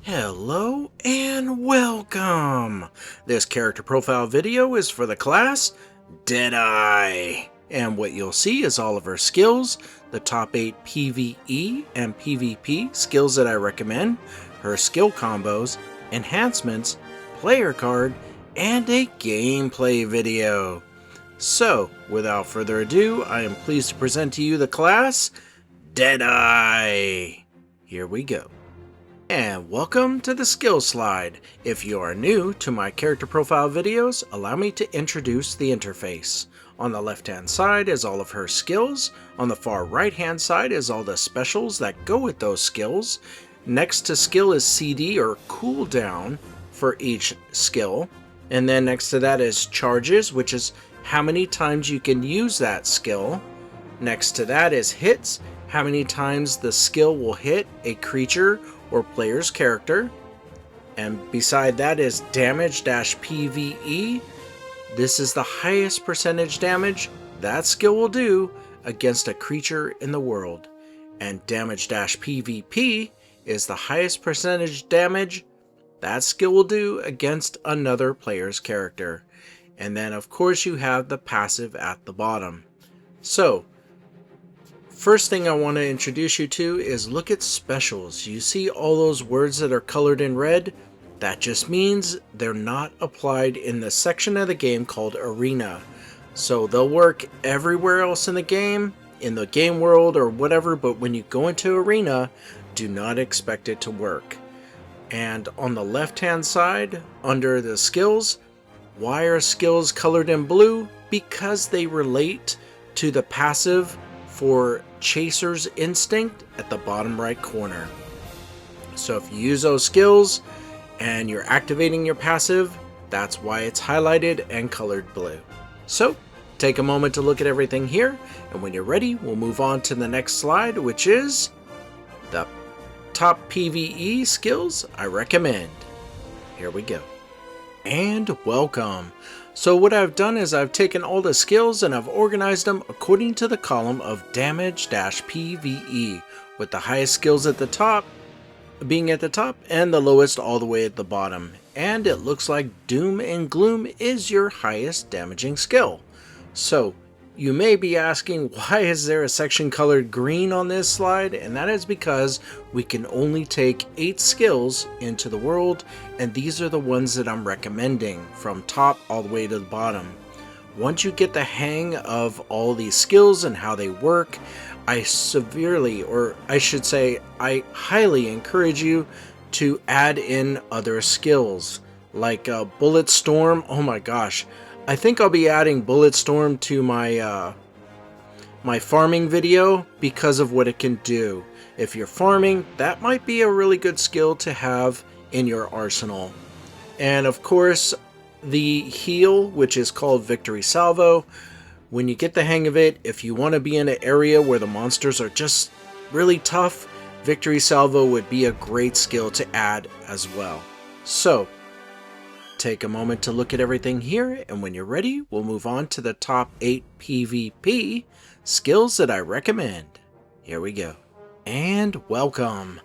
Hello and welcome! This character profile video is for the class Deadeye. And what you'll see is all of her skills, the top 8 PVE and PVP skills that I recommend, her skill combos, enhancements, player card, and a gameplay video. So, without further ado, I am pleased to present to you the class Deadeye. Here we go. And welcome to the skill slide. If you are new to my character profile videos, allow me to introduce the interface. On the left hand side is all of her skills. On the far right hand side is all the specials that go with those skills. Next to skill is CD or cooldown for each skill. And then next to that is charges, which is how many times you can use that skill. Next to that is hits, how many times the skill will hit a creature or player's character. And beside that is damage-PVE. This is the highest percentage damage that skill will do against a creature in the world. And damage-PVP is the highest percentage damage that skill will do against another player's character. And then of course you have the passive at the bottom. So, first thing I want to introduce you to is look at specials. You see all those words that are colored in red? That just means they're not applied in the section of the game called Arena. So they'll work everywhere else in the game world or whatever, but when you go into Arena, do not expect it to work. And on the left hand side, under the skills, why are skills colored in blue? Because they relate to the passive for Chaser's Instinct at the bottom right corner. So if you use those skills and you're activating your passive, that's why it's highlighted and colored blue. So take a moment to look at everything here, and when you're ready, we'll move on to the next slide, which is the top PVE skills I recommend. Here we go. And welcome. So what I've done is I've taken all the skills and I've organized them according to the column of damage-PVE, with the highest skills at the top being at the top and the lowest all the way at the bottom. And it looks like Doom and Gloom is your highest damaging skill. So you may be asking, why is there a section colored green on this slide? And that is because we can only take 8 skills into the world, and these are the ones that I'm recommending from top all the way to the bottom. Once you get the hang of all these skills and how they work, I highly encourage you to add in other skills like Bullet Storm. Oh my gosh. I think I'll be adding Bullet Storm to my my farming video because of what it can do. If you're farming, that might be a really good skill to have in your arsenal. And of course, the heal, which is called Victory Salvo. When you get the hang of it, if you want to be in an area where the monsters are just really tough, Victory Salvo would be a great skill to add as well. So, take a moment to look at everything here, and when you're ready, we'll move on to the top 8 PvP skills that I recommend. Here we go. And welcome.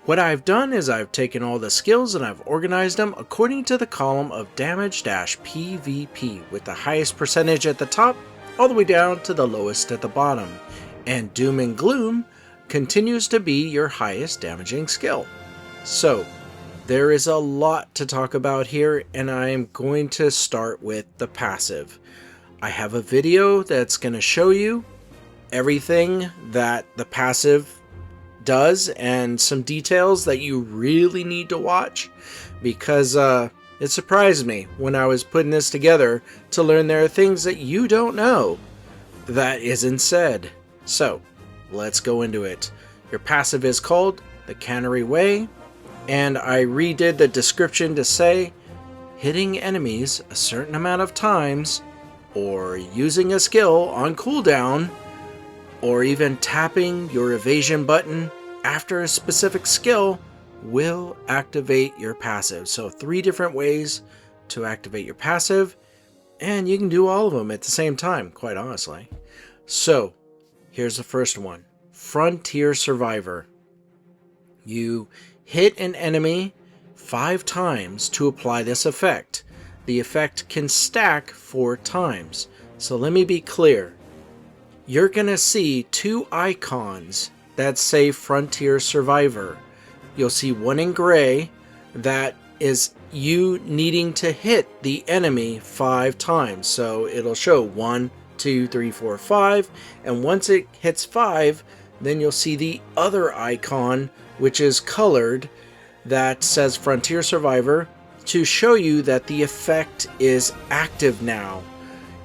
What I've done is I've taken all the skills and I've organized them according to the column of damage-PVP, with the highest percentage at the top all the way down to the lowest at the bottom. And Doom and Gloom continues to be your highest damaging skill. So, there is a lot to talk about here, and I am going to start with the passive. I have a video that's going to show you everything that the passive does and some details that you really need to watch, because it surprised me when I was putting this together to learn there are things that you don't know that isn't said. So, let's go into it. Your passive is called the Cannery Way. And I redid the description to say, hitting enemies a certain amount of times, or using a skill on cooldown, or even tapping your evasion button after a specific skill will activate your passive. So 3 different ways to activate your passive, and you can do all of them at the same time, quite honestly. So here's the first one, Frontier Survivor. You hit an enemy 5 times to apply this effect. The effect can stack 4 times. So let me be clear. You're going to see 2 icons that say Frontier Survivor. You'll see one in gray that is you needing to hit the enemy 5 times. So it'll show 1, 2, 3, 4, 5. And once it hits 5, then you'll see the other icon, which is colored, that says Frontier Survivor, to show you that the effect is active now.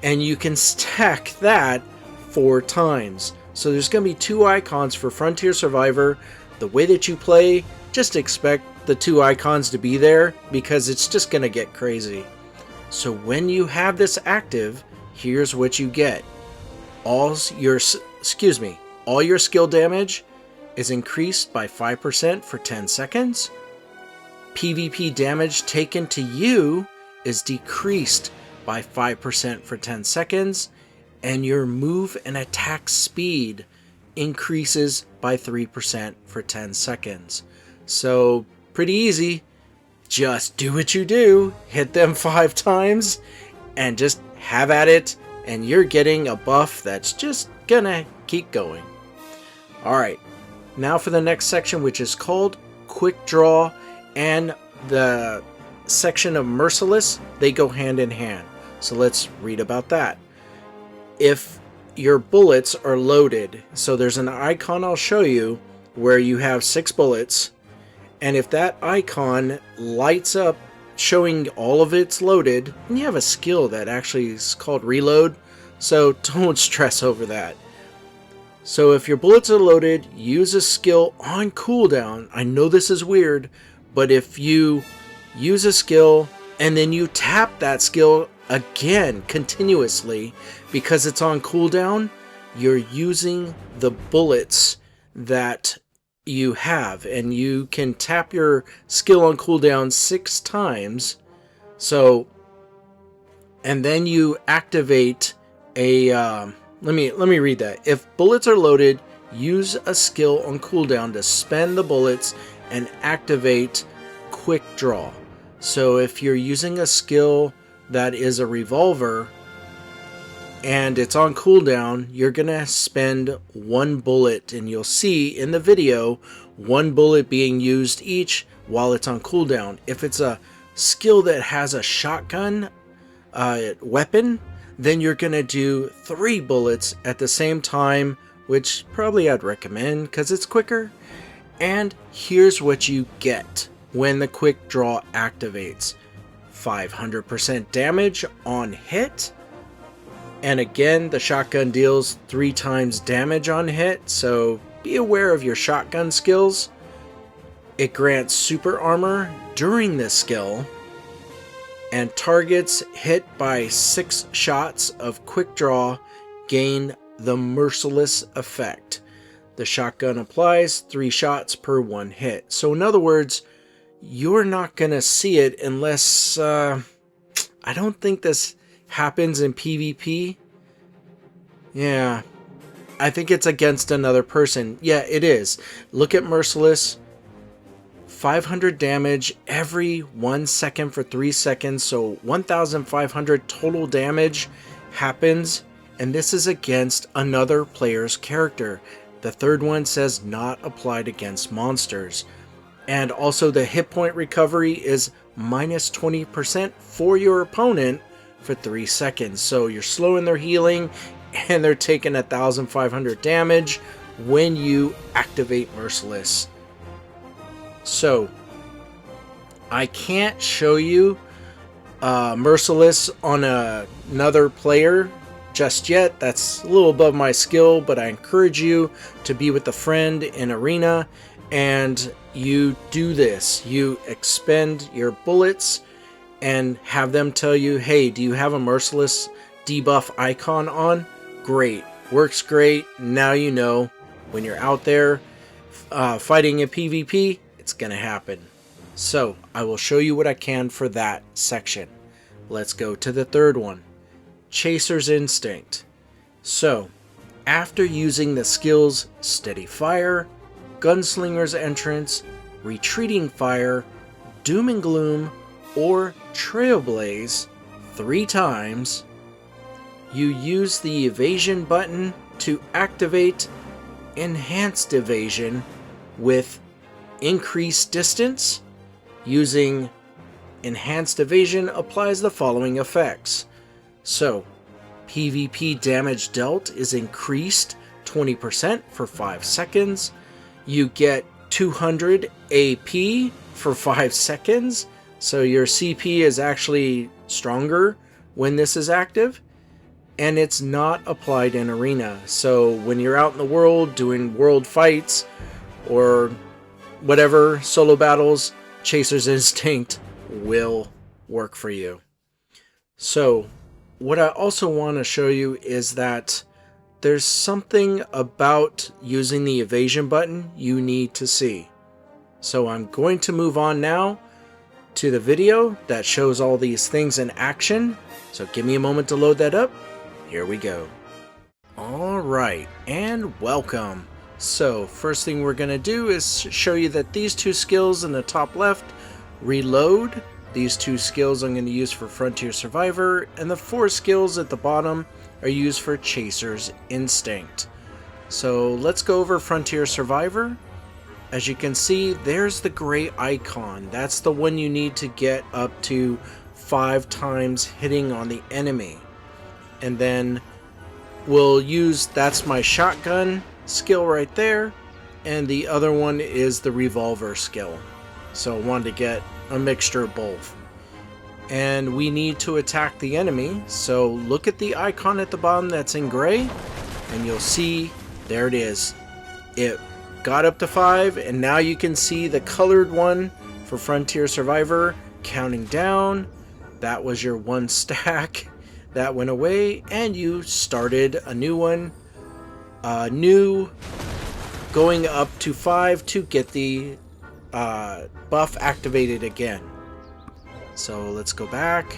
And you can stack that 4 times. So there's going to be 2 icons for Frontier Survivor. The way that you play, just expect the 2 icons to be there because it's just going to get crazy. So when you have this active, here's what you get. All your skill damage is increased by 5% for 10 seconds. PvP damage taken to you is decreased by 5% for 10 seconds. And your move and attack speed increases by 3% for 10 seconds. So, pretty easy. Just do what you do, hit them 5 times, and just have at it, and you're getting a buff that's just gonna keep going. Alright, now for the next section, which is called Quick Draw, and the section of Merciless, they go hand in hand. So let's read about that. If your bullets are loaded, so there's an icon I'll show you where you have 6 bullets, and if that icon lights up showing all of it's loaded, and you have a skill that actually is called reload, so don't stress over that. So if your bullets are loaded, use a skill on cooldown. I know this is weird, but if you use a skill and then you tap that skill again continuously because it's on cooldown, you're using the bullets that you have, and you can tap your skill on cooldown 6 times. So, and then you activate a let me read that. If bullets are loaded, use a skill on cooldown to spend the bullets and activate Quick Draw. So if you're using a skill that is a revolver and it's on cooldown, you're gonna spend 1 bullet, and you'll see in the video 1 bullet being used each while it's on cooldown. If it's a skill that has a shotgun weapon, then you're gonna do 3 bullets at the same time, which probably I'd recommend because it's quicker. And here's what you get when the Quick Draw activates. 500% damage on hit, and again the shotgun deals 3 times damage on hit, so be aware of your shotgun skills. It grants super armor during this skill, and targets hit by 6 shots of Quick Draw gain the Merciless effect. The shotgun applies 3 shots per 1 hit. So in other words, you're not gonna see it unless I don't think this happens in PvP. Yeah, I think it's against another person. Yeah, it is. Look at Merciless. 500 damage every 1 second for 3 seconds, so 1,500 total damage happens, and this is against another player's character. The third one says not applied against monsters. And also the hit point recovery is minus 20% for your opponent for 3 seconds. So you're slowing their healing, and they're taking 1,500 damage when you activate Merciless. So I can't show you Merciless on another player just yet. That's a little above my skill, but I encourage you to be with a friend in arena and you do this. You expend your bullets and have them tell you, hey, do you have a Merciless debuff icon on? Great. Works great. Now you know when you're out there fighting in PvP, it's going to happen. So I will show you what I can for that section. Let's go to the third one. Chaser's Instinct. So after using the skills Steady Fire, Gunslinger's Entrance, Retreating Fire, Doom and Gloom, or Trailblaze 3 times. You use the evasion button to activate Enhanced Evasion with increased distance. Using Enhanced Evasion applies the following effects. So, PvP damage dealt is increased 20% for 5 seconds. You get 200 AP for 5 seconds, so your CP is actually stronger when this is active. And it's not applied in arena, so when you're out in the world doing world fights or whatever, solo battles, Chaser's Instinct will work for you. So what I also want to show you is that there's something about using the evasion button you need to see. So I'm going to move on now to the video that shows all these things in action. So give me a moment to load that up. Here we go. Alright, and welcome. So first thing we're going to do is show you that these 2 skills in the top left reload. These 2 skills I'm going to use for Frontier Survivor, and the 4 skills at the bottom are used for Chaser's Instinct. So let's go over Frontier Survivor. As you can see, there's the gray icon. That's the one you need to get up to 5 times hitting on the enemy. And then we'll use, that's my shotgun skill right there, and the other one is the revolver skill. So I wanted to get a mixture of both. And we need to attack the enemy, so look at the icon at the bottom that's in gray, and you'll see, there it is. It got up to 5, and now you can see the colored one for Frontier Survivor counting down. That was your 1 stack. That went away, and you started a new one. New, going up to 5 to get the buff activated again. So let's go back.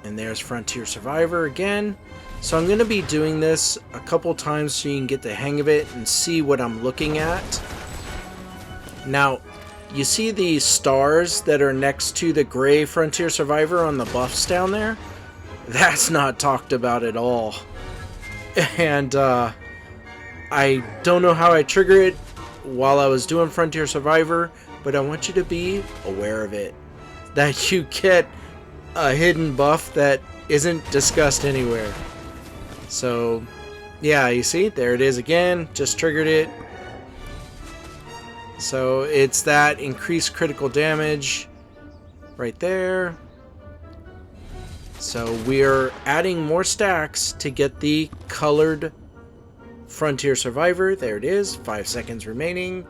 And there's Frontier Survivor again. So I'm going to be doing this a couple times so you can get the hang of it and see what I'm looking at. Now, you see these stars that are next to the gray Frontier Survivor on the buffs down there? That's not talked about at all. And I don't know how I trigger it while I was doing Frontier Survivor, but I want you to be aware of it. That you get a hidden buff that isn't discussed anywhere. So, yeah, you see? There it is again. Just triggered it. So, it's that increased critical damage right there. So we're adding more stacks to get the colored Frontier Survivor. There it is. 5 seconds remaining.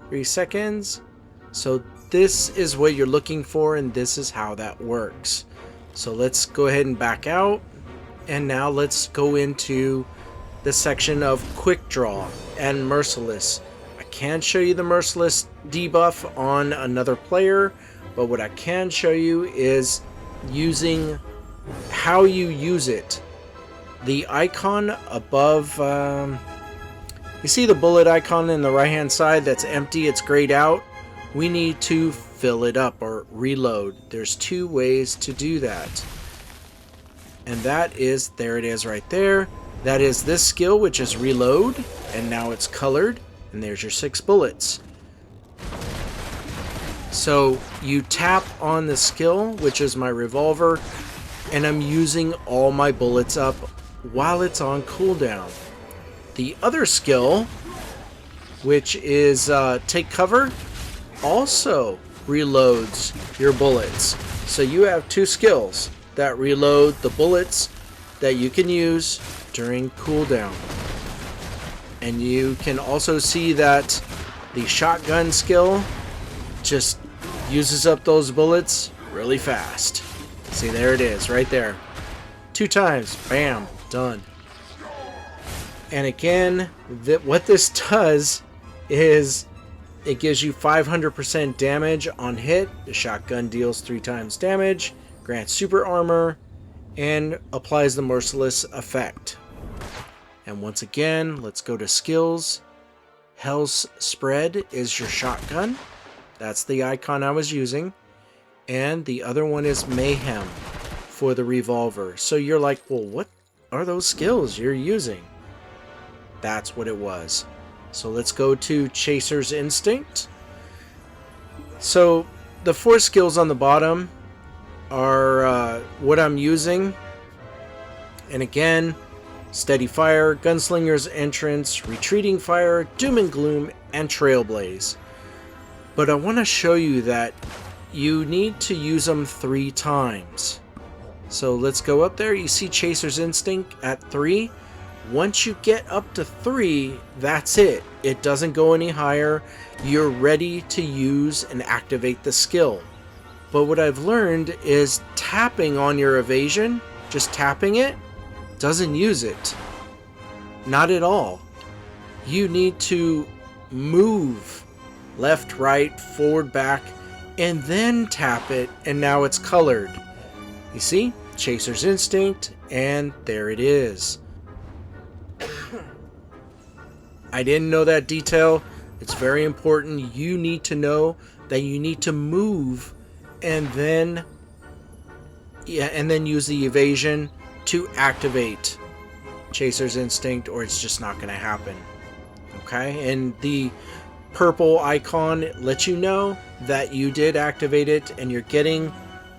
3 seconds. So this is what you're looking for, and this is how that works. So let's go ahead and back out. And now let's go into the section of Quick Draw and Merciless. I can't show you the Merciless debuff on another player, but what I can show you is using how you use it. The icon above, you see the bullet icon in the right hand side that's empty, it's grayed out. We need to fill it up or reload. There's 2 ways to do that. And that is, there it is right there. That is this skill, which is reload, and now it's colored, and there's your 6 bullets. So you tap on the skill, which is my revolver, and I'm using all my bullets up while it's on cooldown. The other skill, which is take cover, also reloads your bullets. So you have 2 skills that reload the bullets that you can use during cooldown. And you can also see that the shotgun skill just uses up those bullets really fast. See, there it is, right there. 2 times, bam, done. And again, what this does is it gives you 500% damage on hit. The shotgun deals 3 times damage, grants super armor, and applies the Merciless effect. And once again, let's go to skills. Hell's Spread is your shotgun. That's the icon I was using. And the other one is Mayhem for the revolver. So you're like, well, what are those skills you're using? That's what it was. So let's go to Chaser's Instinct. So the 4 skills on the bottom are what I'm using. And again, Steady Fire, Gunslinger's Entrance, Retreating Fire, Doom and Gloom, and Trailblaze. But I want to show you that you need to use them 3 times. So let's go up there. You see Chaser's Instinct at 3. Once you get up to 3, that's it. It doesn't go any higher. You're ready to use and activate the skill. But what I've learned is tapping on your evasion, just tapping it, doesn't use it. Not at all. You need to move left, right, forward, back, and then tap it, and now it's colored. You see? Chaser's Instinct, and there it is. I didn't know that detail. It's very important. You need to know that you need to move and then use the evasion to activate Chaser's Instinct, or it's just not going to happen. Okay? And the purple icon lets you know that you did activate it, and you're getting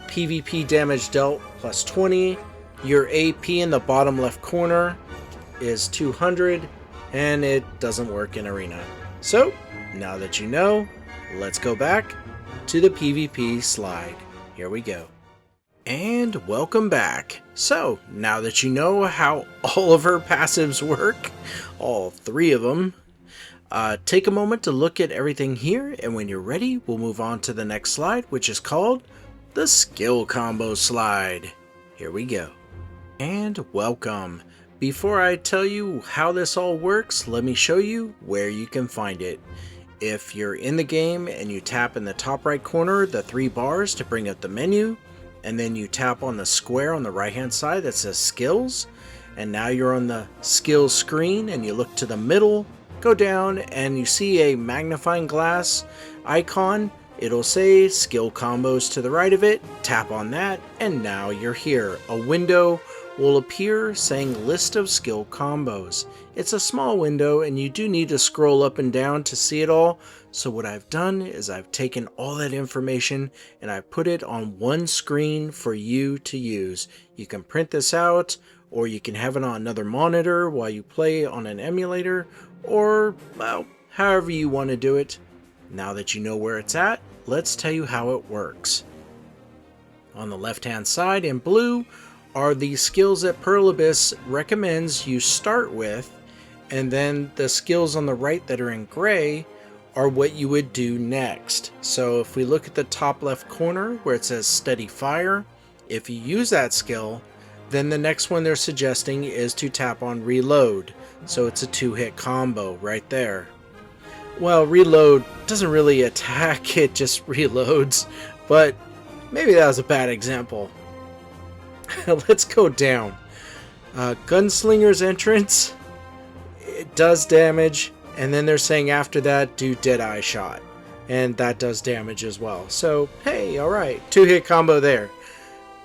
PvP damage dealt plus 20. Your AP in the bottom left corner is 200, and it doesn't work in Arena. So, now that you know, let's go back to the PvP slide. Here we go. And welcome back. So, now that you know how all of her passives work, all 3 of them, take a moment to look at everything here, and when you're ready, we'll move on to the next slide, which is called the Skill Combo Slide. Here we go. And welcome. Before I tell you how this all works, let me show you where you can find it. If you're in the game and you tap in the top right corner the 3 bars to bring up the menu, and then you tap on the square on the right hand side that says Skills, and now you're on the Skills screen, and you look to the middle, go down, and you see a magnifying glass icon. It'll say Skill Combos to the right of it. Tap on that, and now you're here. A window will appear saying List of Skill Combos. It's a small window, and you do need to scroll up and down to see it all. So what I've done is I've taken all that information and I put it on one screen for you to use. You can print this out, or you can have it on another monitor while you play on an emulator, or, well, however you want to do it. Now that you know where it's at, let's tell you how it works. On the left hand side in blue are the skills that Pearl Abyss recommends you start with, and then the skills on the right that are in gray are what you would do next. So if we look at the top left corner where it says Steady Fire, if you use that skill, then the next one they're suggesting is to tap on Reload. So it's a 2-hit combo right there. Well, Reload doesn't really attack, it just reloads, but maybe that was a bad example. Let's go down. Gunslinger's Entrance, it does damage, and then they're saying after that do Deadeye Shot, and that does damage as well. So hey, alright, 2-hit combo there.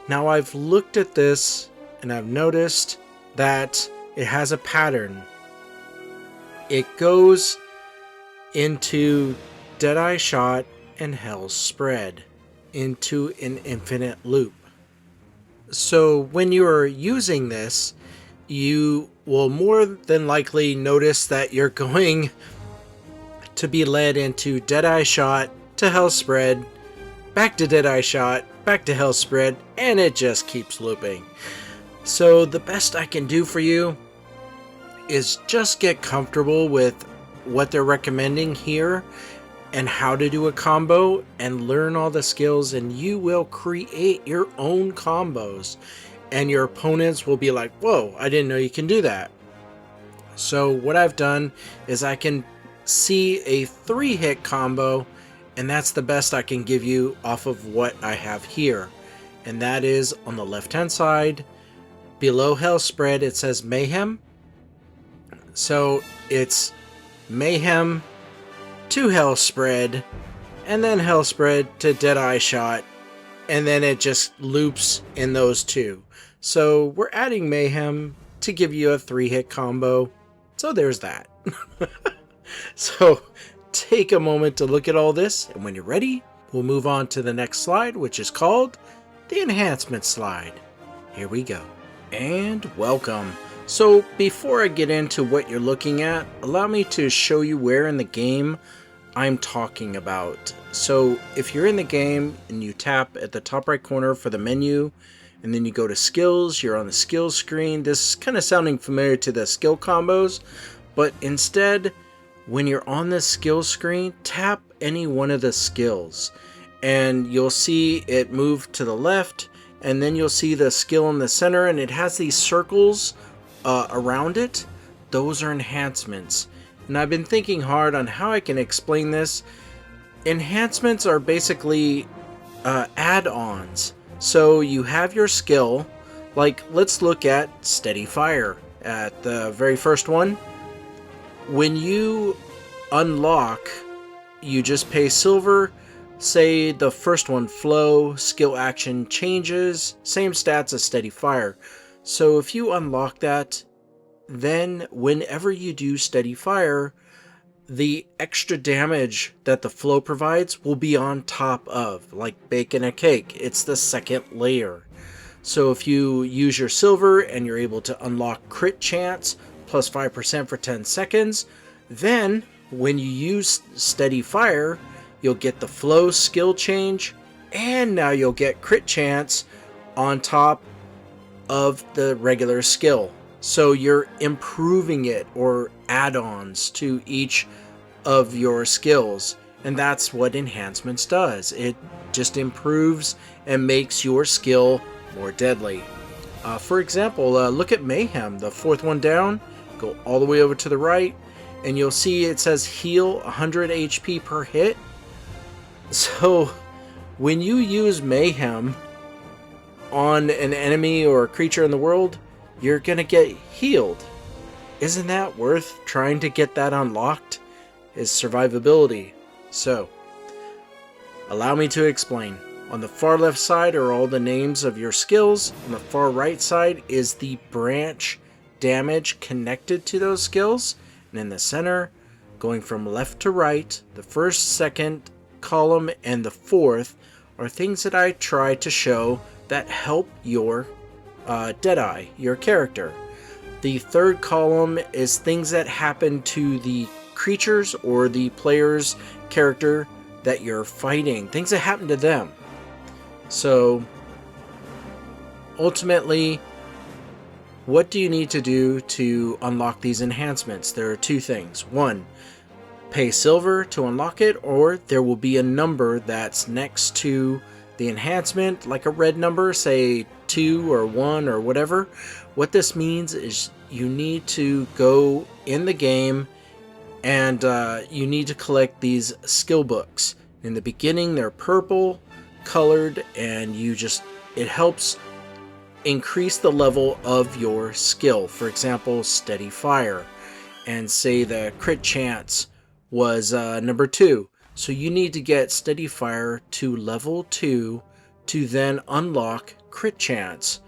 Now I've looked at this and I've noticed that it has a pattern. It goes into Deadeye Shot and Hell's Spread into an infinite loop. So when you are using this, you will more than likely notice that you're going to be led into Deadeye Shot to Hell's Spread, back to Deadeye Shot, back to Hell's Spread, and it just keeps looping. So the best I can do for you is just get comfortable with what they're recommending here and how to do a combo, and learn all the skills, and you will create your own combos, and your opponents will be like, whoa, I didn't know you can do that. So what I've done is I can see a 3-hit combo, and that's the best I can give you off of what I have here, and that is on the left hand side below Hell's Spread it says Mayhem. So it's Mayhem to Hell Spread, and then Hell Spread to Deadeye Shot, and then it just loops in those two. So we're adding Mayhem to give you a 3-hit combo. So there's that. So take a moment to look at all this, and when you're ready, we'll move on to the next slide, which is called the Enhancement slide. Here we go. And welcome. So before I get into what you're looking at, allow me to show you where in the game I'm talking about. So if you're in the game and you tap at the top right corner for the menu, and then you go to skills, you're on the skills screen. This is kind of sounding familiar to the skill combos, but instead, when you're on the skills screen, tap any one of the skills, and you'll see it move to the left, and then you'll see the skill in the center, and it has these circles around it. Those are enhancements. And I've been thinking hard on how I can explain this. Enhancements are basically add-ons. So you have your skill, like let's look at Steady Fire at the very first one. When you unlock, you just pay silver. Say the first one, Flow, skill action changes, same stats as Steady Fire. So if you unlock that, then whenever you do Steady Fire, the extra damage that the Flow provides will be on top of, like baking a cake. It's the second layer. So if you use your silver and you're able to unlock crit chance plus 5% for 10 seconds, then when you use Steady Fire, you'll get the Flow skill change, and now you'll get crit chance on top of the regular skill. So you're improving it, or add-ons to each of your skills, and that's what Enhancements does. It just improves and makes your skill more deadly. For example, look at Mayhem, the fourth one down. Go all the way over to the right, and you'll see it says heal 100 HP per hit. So when you use Mayhem on an enemy or a creature in the world, you're gonna get healed. Isn't that worth trying to get that unlocked? Is survivability. So allow me to explain. On the far left side are all the names of your skills. On the far right side is the branch damage connected to those skills. And in the center, going from left to right, the first, second column, and the fourth are things that I try to show that help your Deadeye, your character. The third column is things that happen to the creatures or the player's character that you're fighting, things that happen to them. So ultimately, what do you need to do to unlock these enhancements? There are two things. One, pay silver to unlock it, or there will be a number that's next to the enhancement, like a red number, say 2 or 1 or whatever. What this means is you need to go in the game and you need to collect these skill books. In the beginning, they're purple colored, and it helps increase the level of your skill. For example, Steady Fire, and say the crit chance was number 2. So you need to get Steady Fire to level 2 to then unlock crit chance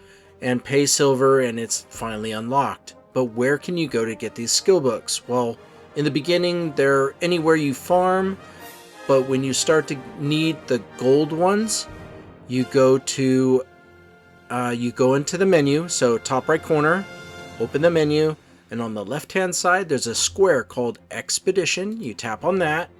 and pay silver, and it's finally unlocked. But where can you go to get these skill books? Well, in the beginning, they're anywhere you farm, but when you start to need the gold ones, you go into the menu. So top right corner, open the menu, and on the left hand side there's a square called Expedition. You tap on that,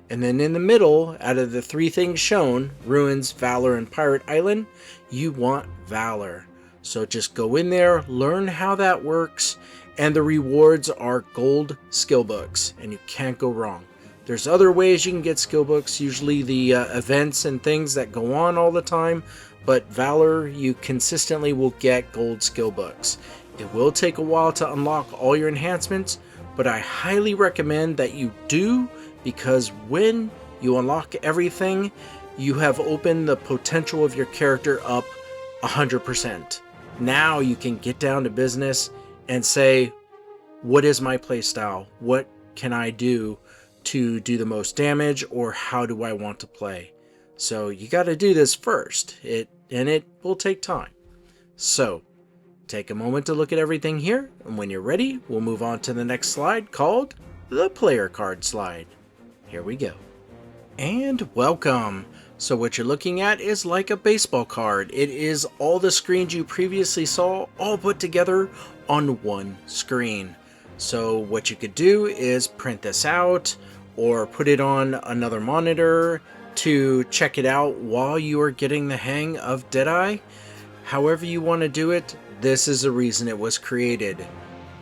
and then in the middle, out of the 3 things shown, Ruins, Valor, and Pirate Island, you want Valor. So just go in there, learn how that works, and the rewards are gold skill books, and you can't go wrong. There's other ways you can get skill books, usually the events and things that go on all the time, but Valor, you consistently will get gold skill books. It will take a while to unlock all your enhancements, but I highly recommend that you do, because when you unlock everything, you have opened the potential of your character up 100%. Now you can get down to business and say, what is my playstyle? What can I do to do the most damage, or how do I want to play? So you got to do this first, and it will take time. So take a moment to look at everything here, and when you're ready, we'll move on to the next slide called the player card slide. Here we go. And welcome! So what you're looking at is like a baseball card. It is all the screens you previously saw all put together on one screen. So what you could do is print this out or put it on another monitor to check it out while you are getting the hang of Deadeye. However you want to do it, this is the reason it was created.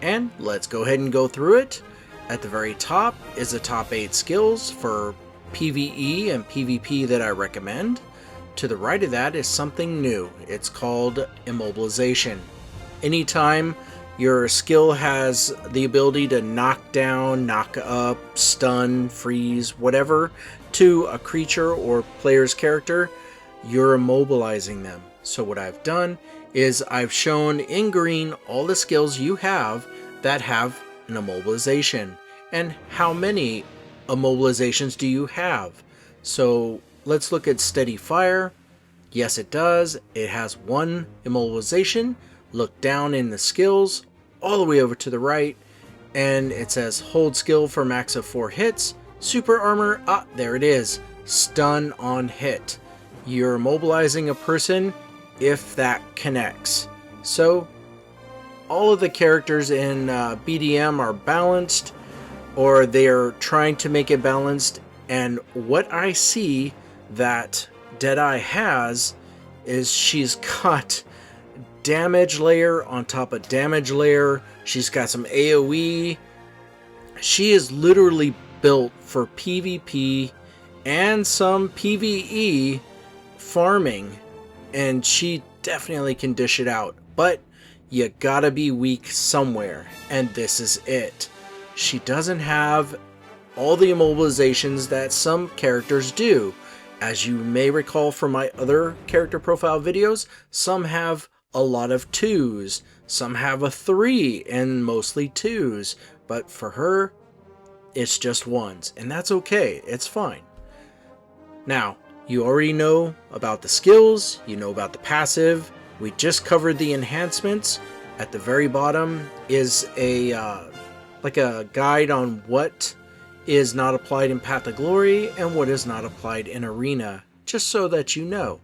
And let's go ahead and go through it. At the very top is the top 8 skills for PVE and PVP that I recommend. To the right of that is something new. It's called Immobilization. Anytime your skill has the ability to knock down, knock up, stun, freeze, whatever, to a creature or player's character, you're immobilizing them. So what I've done is I've shown in green all the skills you have that have an immobilization, and how many immobilizations do you have. So let's look at Steady Fire. Yes, it does. It has 1 immobilization. Look down in the skills all the way over to the right, and it says hold skill for max of 4 hits. Super armor, there it is, stun on hit. You're immobilizing a person if that connects. So all of the characters in BDM are balanced, or they're trying to make it balanced, and what I see that Deadeye has is she's got damage layer on top of damage layer. She's got some AoE. She is literally built for PvP and some PvE farming, and she definitely can dish it out, but you gotta be weak somewhere, and this is it. She doesn't have all the immobilizations that some characters do. As you may recall from my other character profile videos, some have a lot of 2s, some have a 3 and mostly 2s, but for her, it's just 1s, and that's okay, it's fine. Now, you already know about the skills, you know about the passive, we just covered the enhancements. At the very bottom is like a guide on what is not applied in Path of Glory and what is not applied in Arena, just so that you know.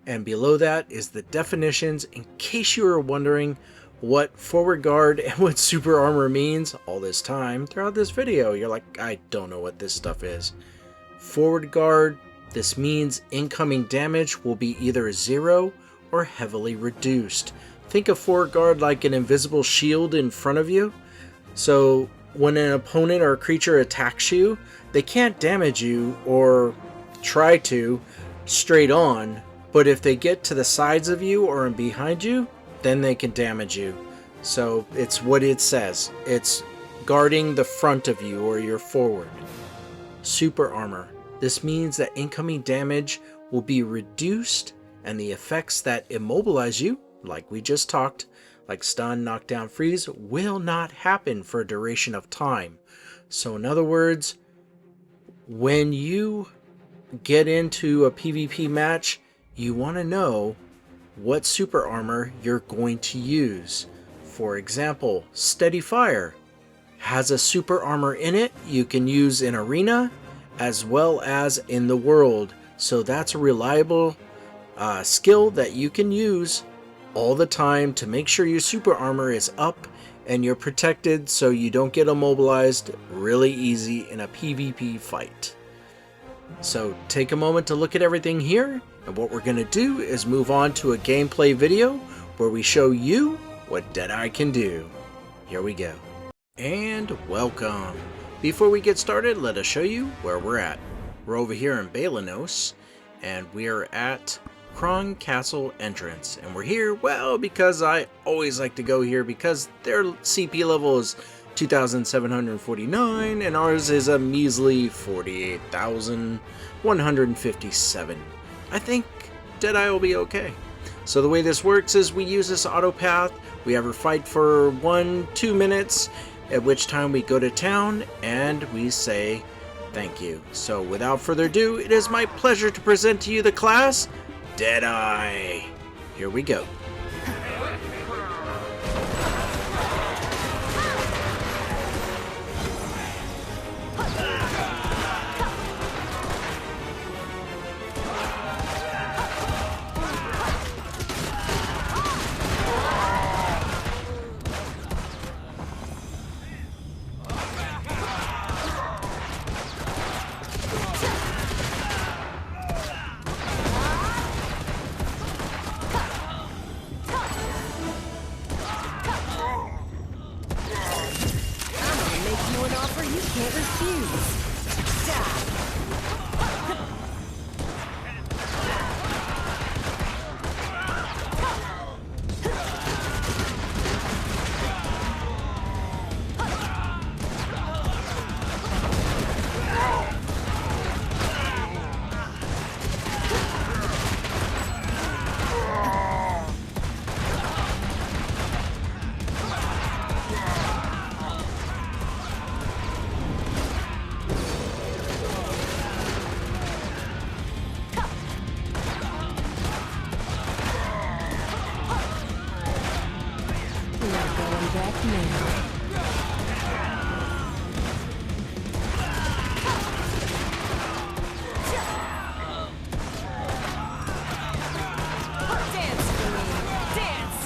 And below that is the definitions, in case you were wondering what forward guard and what super armor means all this time throughout this video. You're like, I don't know what this stuff is. Forward guard, this means incoming damage will be either 0 or heavily reduced. Think of forward guard like an invisible shield in front of you. So when an opponent or a creature attacks you, they can't damage you or try to straight on, but if they get to the sides of you or behind you, then they can damage you. So it's what it says. It's guarding the front of you or your forward. Super armor. This means that incoming damage will be reduced, and the effects that immobilize you, like we just talked, like stun, knockdown, freeze, will not happen for a duration of time. So in other words, when you get into a PvP match, you want to know what super armor you're going to use. For example, Steady Fire has a super armor in it you can use in Arena as well as in the world. So that's a reliable skill that you can use all the time to make sure your super armor is up and you're protected so you don't get immobilized really easy in a PvP fight. So take a moment to look at everything here, and what we're going to do is move on to a gameplay video where we show you what Deadeye can do. Here we go. And welcome. Before we get started, let us show you where we're at. We're over here in Belinos, and we are at Kron Castle entrance, and we're here, well, because I always like to go here because their CP level is 2,749 and ours is a measly 48,157. I think Deadeye will be okay. So the way this works is we use this auto path, we have her fight for 1-2 minutes, at which time we go to town and we say thank you. So without further ado, it is my pleasure to present to you the class Deadeye. Here we go. Can't refuse. Back now. Dance for me. Dance.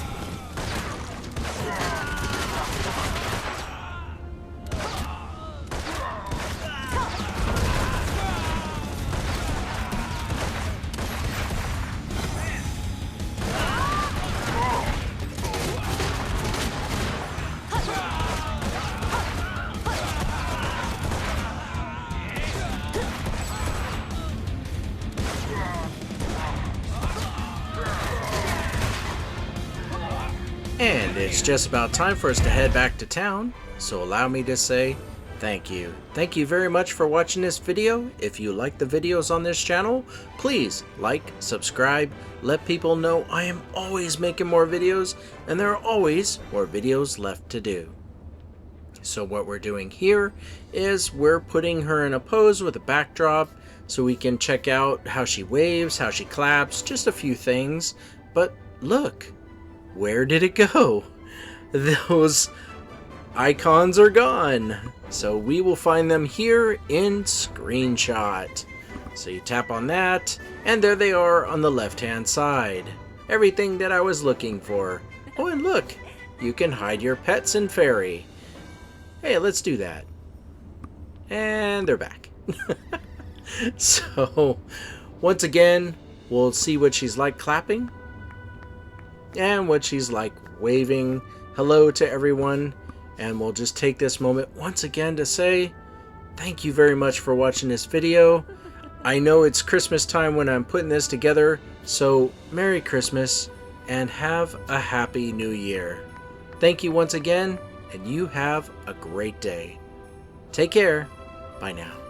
And it's just about time for us to head back to town, so allow me to say thank you. Thank you very much for watching this video. If you like the videos on this channel, please like, subscribe, let people know I am always making more videos, and there are always more videos left to do. So what we're doing here is we're putting her in a pose with a backdrop so we can check out how she waves, how she claps, just a few things. But look, where did it go? Those icons are gone. So we will find them here in Screenshot. So you tap on that, and there they are on the left-hand side. Everything that I was looking for. Oh, and look, you can hide your pets in Fairy. Hey, let's do that. And they're back. So, once again, we'll see what she's like clapping, and what she's like waving hello to everyone. And we'll just take this moment once again to say thank you very much for watching this video. I know it's Christmas time when I'm putting this together, so Merry Christmas and have a Happy New Year. Thank you once again, and you have a great day. Take care. Bye now.